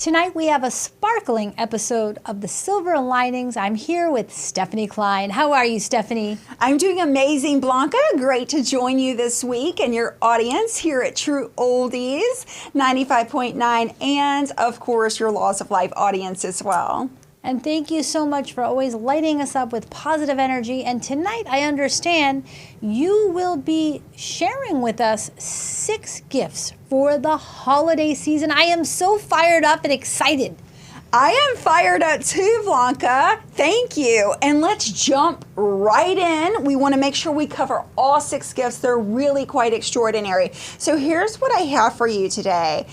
Tonight we have a sparkling episode of The Silver Linings. I'm here with Stephene Klein. How are you, Stephene? I'm doing amazing, Blanca. Great to join you this week and your audience here at True Oldies 95.9 and, of course, your Laws of Life audience as well. And thank you so much for always lighting us up with positive energy. And tonight, I understand you will be sharing with us 6 gifts for the holiday season. I am so fired up and excited. I am fired up too, Blanca. Thank you. And let's jump right in. We want to make sure we cover all 6 gifts. They're really quite extraordinary. So here's what I have for you today.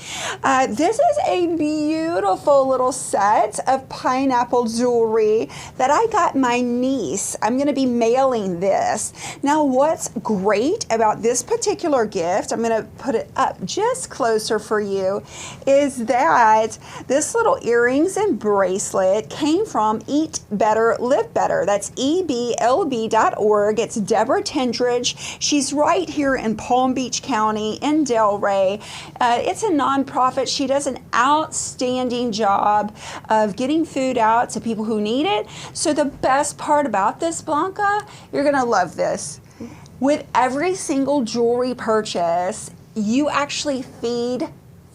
This is a beautiful little set of pineapple jewelry that I got my niece. I'm going to be mailing this. Now, what's great about this particular gift, I'm going to put it up just closer for you, is that this little earrings and bracelet came from Eat Better, Live Better. That's EBLB.org. It's Deborah Tendridge. She's right here in Palm Beach County in Delray. It's a nonprofit. She does an outstanding job of getting food out to people who need it. So the best part about this, Blanca, you're going to love this. With every single jewelry purchase, you actually feed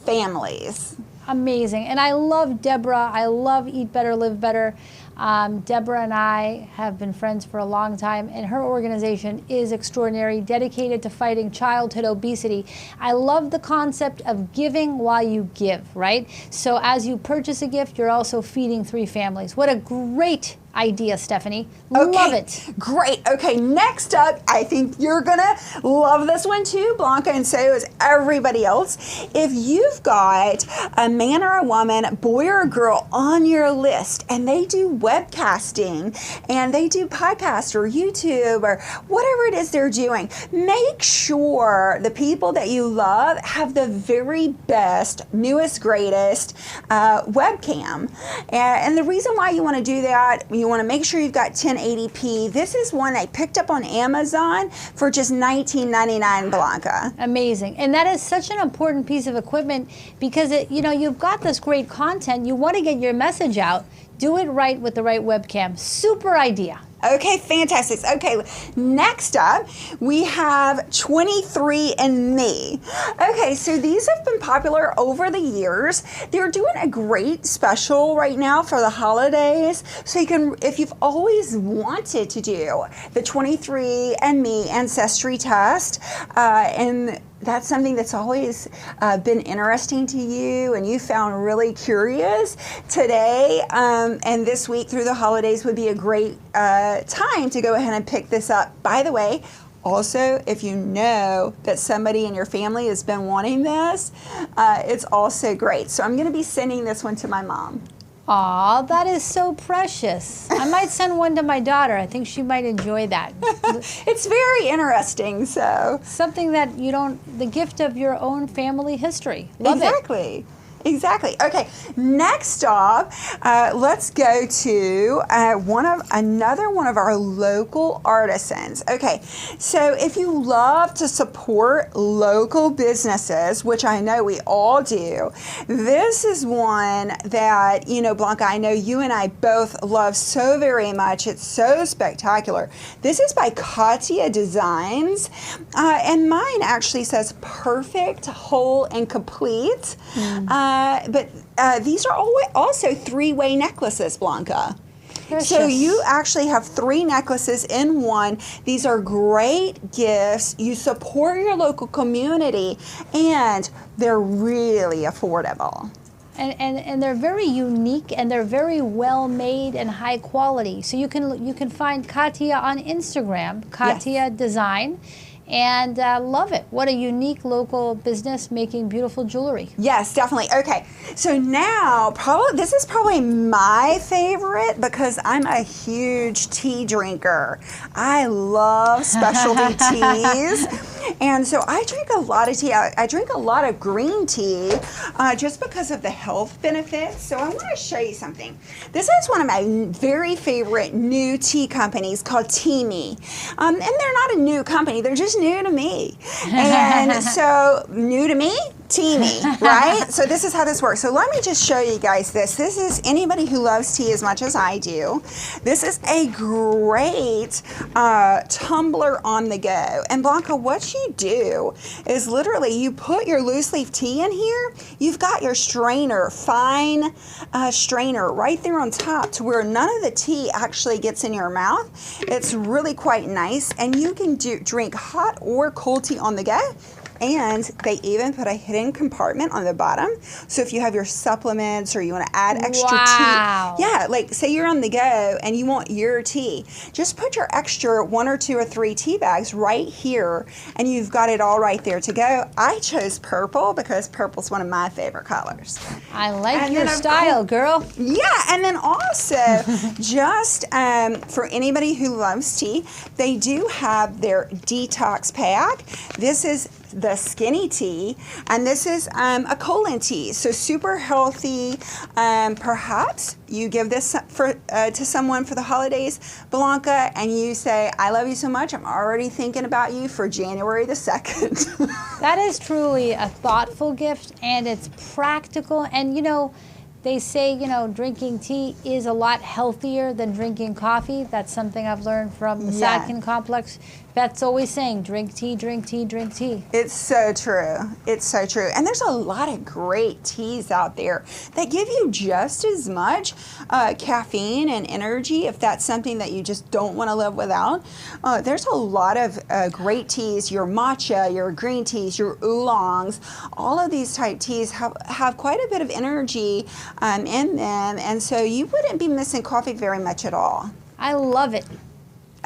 families. Amazing. And I love Deborah. I love Eat Better, Live Better. Deborah and I have been friends for a long time, and her organization is extraordinary, dedicated to fighting childhood obesity. I love the concept of giving while you give, right? So as you purchase a gift, you're also feeding 3 families. What a great idea, Stephene. Love it. Great. Okay, next up, I think you're going to love this one too, Blanca, and so is everybody else. If you've got a man or a woman, boy or a girl on your list, and they do webcasting, and they do podcast or YouTube or whatever it is they're doing, make sure the people that you love have the very best, newest, greatest webcam. And the reason why you want to do that, you want to make sure you've got 1080p. This is one I picked up on Amazon for just $19.99, Blanca. Amazing. And that is such an important piece of equipment because you've got this great content. You want to get your message out. Do it right with the right webcam. Super idea. Okay, fantastic. Okay, next up, we have 23andMe. Okay, so these have been popular over the years. They're doing a great special right now for the holidays. So you can, if you've always wanted to do the 23andMe ancestry test, and that's something that's always been interesting to you and you found really curious, today and this week through the holidays would be a great time to go ahead and pick this up. By the way, also, if you know that somebody in your family has been wanting this, it's also great. So I'm going to be sending this one to my mom. Aw, that is so precious. I might send one to my daughter. I think she might enjoy that. It's very interesting, so. Something that the gift of your own family history. Love it. Exactly. Okay. Next up, let's go to another one of our local artisans. Okay. So if you love to support local businesses, which I know we all do, this is one that, Blanca, I know you and I both love so very much. It's so spectacular. This is by Katia Designs, and mine actually says perfect, whole, and complete. But these are also 3-way necklaces, Blanca. Precious. So you actually have 3 necklaces in one. These are great gifts. You support your local community, and they're really affordable. And they're very unique, and they're very well made and high quality. So you can find Katia on Instagram, Katia Design. And love it. What a unique local business making beautiful jewelry. Yes, definitely. Okay, so now this is probably my favorite because I'm a huge tea drinker. I love specialty teas. And so I drink a lot of tea. I drink a lot of green tea just because of the health benefits. So I want to show you something. This is one of my very favorite new tea companies called Teami. And they're not a new company. They're just new to me. And so new to me, teeny, right? So this is how this works. So let me just show you guys this. This is anybody who loves tea as much as I do. This is a great tumbler on the go. And Blanca, what you do is literally you put your loose leaf tea in here. You've got your strainer, fine strainer right there on top to where none of the tea actually gets in your mouth. It's really quite nice. And you can drink hot or cold tea on the go. And they even put a hidden compartment on the bottom. So if you have your supplements or you want to add extra tea. Yeah, like say you're on the go and you want your tea. Just put your extra 1 or 2 or 3 tea bags right here and you've got it all right there to go. I chose purple because purple's one of my favorite colors. I like your style, girl. Yeah, and then also just for anybody who loves tea, they do have their detox pack. This is the skinny tea, and this is a colon tea, so super healthy. Perhaps you give this to someone for the holidays, Blanca, and you say, I love you so much, I'm already thinking about you for January the 2nd. That is truly a thoughtful gift, and it's practical. And you know, they say, you know, drinking tea is a lot healthier than drinking coffee. That's something I've learned from the Sadkin Complex. Beth's always saying, drink tea, drink tea, drink tea. It's so true. It's so true. And there's a lot of great teas out there that give you just as much caffeine and energy if that's something that you just don't want to live without. There's a lot of great teas, your matcha, your green teas, your oolongs. All of these type teas have quite a bit of energy in them. And so you wouldn't be missing coffee very much at all. I love it.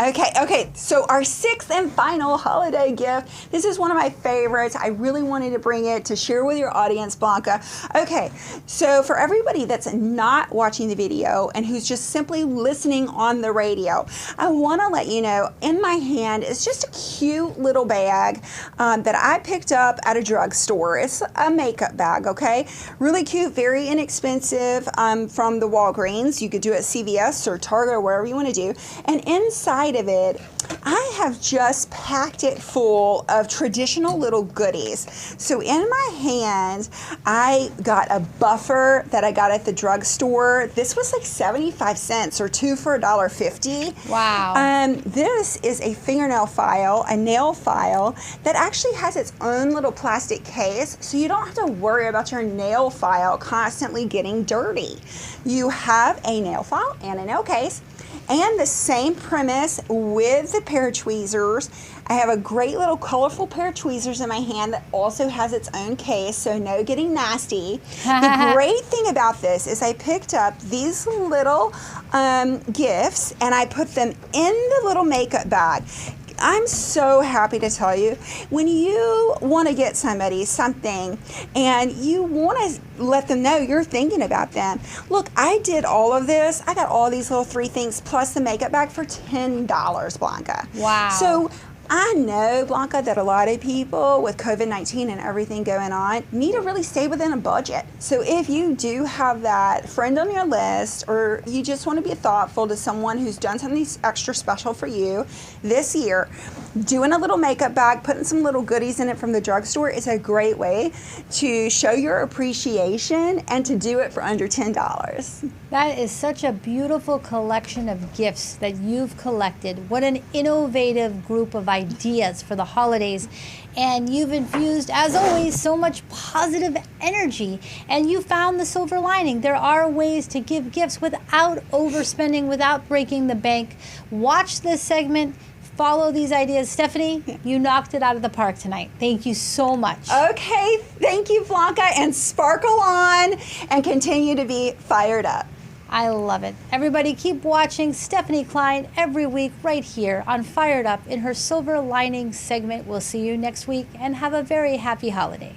Okay, so our 6th and final holiday gift. This is one of my favorites. I really wanted to bring it to share with your audience, Blanca. Okay, so for everybody that's not watching the video and who's just simply listening on the radio, I want to let you know, in my hand is just a cute little bag that I picked up at a drugstore. It's a makeup bag, okay? Really cute, very inexpensive from the Walgreens. You could do it at CVS or Target or wherever you want to do. And inside of it, I have just packed it full of traditional little goodies. So in my hand, I got a buffer that I got at the drugstore. This was like 75 cents or 2 for $1.50. Wow. This is a fingernail file, a nail file that actually has its own little plastic case, so you don't have to worry about your nail file constantly getting dirty. You have a nail file and a nail case. And the same premise with the pair of tweezers. I have a great little colorful pair of tweezers in my hand that also has its own case, so no getting nasty. The great thing about this is I picked up these little gifts and I put them in the little makeup bag. I'm so happy to tell you, when you want to get somebody something and you want to let them know you're thinking about them. Look, I did all of this. I got all these little 3 things plus the makeup bag for $10, Blanca. Wow. So I know, Blanca, that a lot of people with COVID-19 and everything going on need to really stay within a budget. So if you do have that friend on your list, or you just want to be thoughtful to someone who's done something extra special for you this year, doing a little makeup bag, putting some little goodies in it from the drugstore is a great way to show your appreciation and to do it for under $10. That is such a beautiful collection of gifts that you've collected. What an innovative group of ideas for the holidays. And you've infused, as always, so much positive energy. And you found the silver lining. There are ways to give gifts without overspending, without breaking the bank. Watch this segment. Follow these ideas. Stephanie, you knocked it out of the park tonight. Thank you so much. Okay, thank you, Blanca, and sparkle on and continue to be fired up. I love it. Everybody keep watching Stephene Klein every week right here on Fired Up in her Silver Linings segment. We'll see you next week and have a very happy holiday.